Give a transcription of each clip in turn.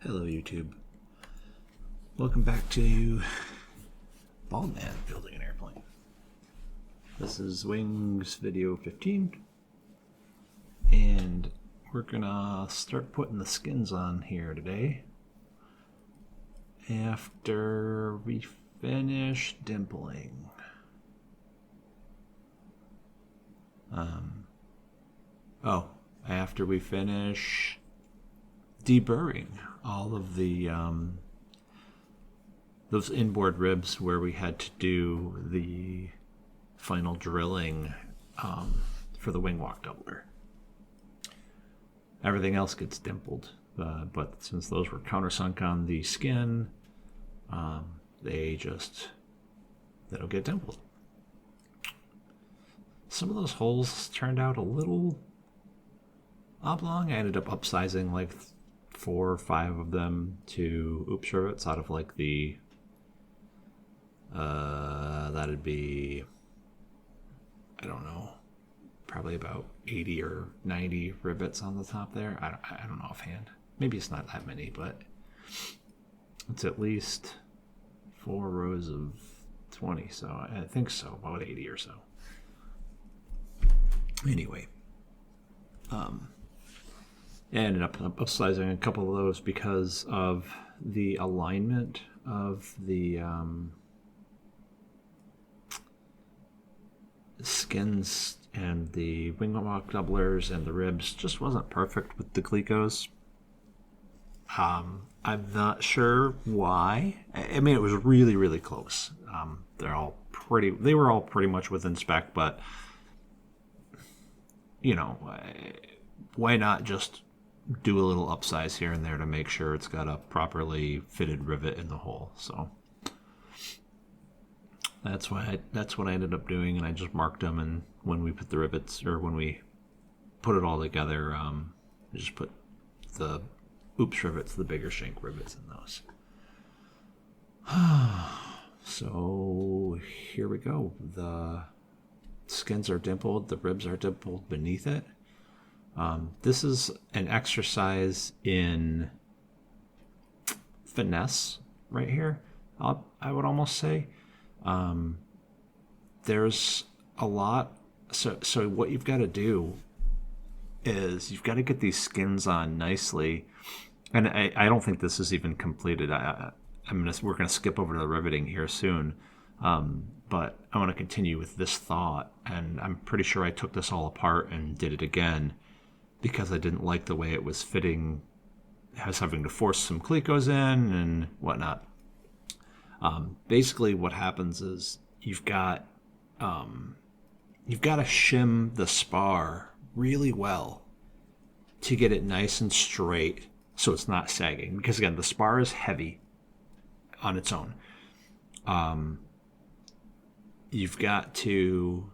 Hello YouTube. Welcome back to Bald Man Building an Airplane. This is Wings video 15 and we're gonna start putting the skins on here today after we finish dimpling. After we finish deburring all of the those inboard ribs where we had to do the final drilling for the wing walk doubler. Everything else gets dimpled, but since those were countersunk on the skin, they don't get dimpled. Some of those holes turned out a little oblong. I ended up upsizing like 4 or 5 of them to oops rivets out of like the that'd be, I don't know, probably about 80 or 90 rivets on the top there. I don't know offhand. Maybe it's not that many, but it's at least 4 rows of 20, so I think so, about 80 or so. Anyway, I ended up upsizing a couple of those because of the alignment of the skins and the wing walk doublers and the ribs just wasn't perfect with the Clecos. I'm not sure why. I mean, it was really, really close. They were all pretty much within spec, but you know, why not just do a little upsize here and there to make sure it's got a properly fitted rivet in the hole. So that's what I ended up doing, and I just marked them. And when we put the rivets, or when we put it all together, I just put the oops rivets, the bigger shank rivets, in those. So here we go. The skins are dimpled, the ribs are dimpled beneath it. This is an exercise in finesse right here, I would almost say. There's a lot. So what you've got to do is you've got to get these skins on nicely. And I don't think this is even completed. We're going to skip over to the riveting here soon. But I want to continue with this thought. And I'm pretty sure I took this all apart and did it again, because I didn't like the way it was fitting. I was having to force some Clecos in and whatnot. Basically what happens is you've got to shim the spar really well to get it nice and straight so it's not sagging. Because again, the spar is heavy on its own. You've got to...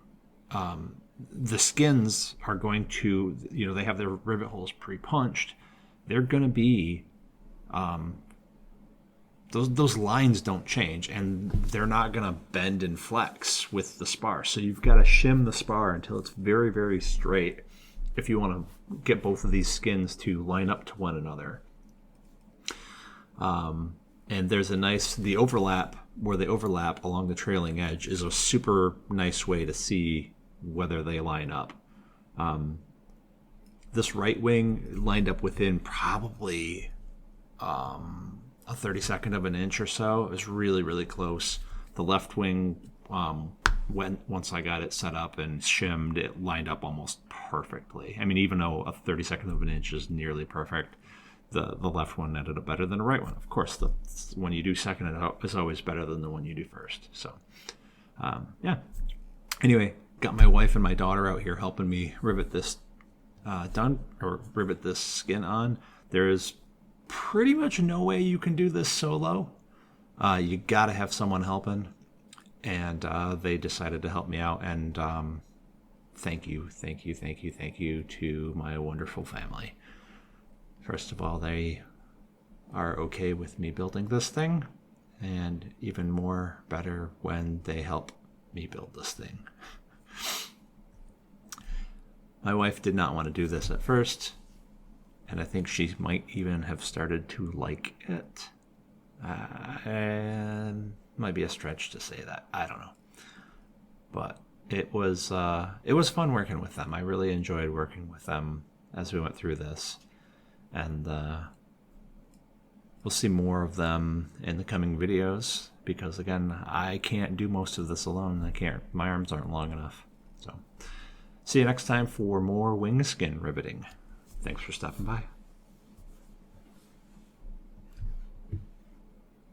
the skins are going to, they have their rivet holes pre-punched. They're going to be, those lines don't change, and they're not going to bend and flex with the spar. So you've got to shim the spar until it's very, very straight if you want to get both of these skins to line up to one another. And there's the overlap, where they overlap along the trailing edge is a super nice way to see whether they line up. This right wing lined up within probably a 32nd of an inch or so. It was really, really close. The left wing, once I got it set up and shimmed, it lined up almost perfectly. I mean, even though a 32nd of an inch is nearly perfect, the left one ended up better than the right one. Of course, the one you do second is always better than the one you do first. So, yeah. Anyway, got my wife and my daughter out here helping me rivet this rivet this skin on. There is pretty much no way you can do this solo. You got to have someone helping, and they decided to help me out. And thank you to my wonderful family. First of all, they are okay with me building this thing, and even more better when they help me build this thing. My wife did not want to do this at first, and I think she might even have started to like it. And might be a stretch to say that. I don't know, but it was fun working with them. I really enjoyed working with them as we went through this, and we'll see more of them in the coming videos because, again, I can't do most of this alone. I can't. My arms aren't long enough. So, see you next time for more wing skin riveting. Thanks for stopping by.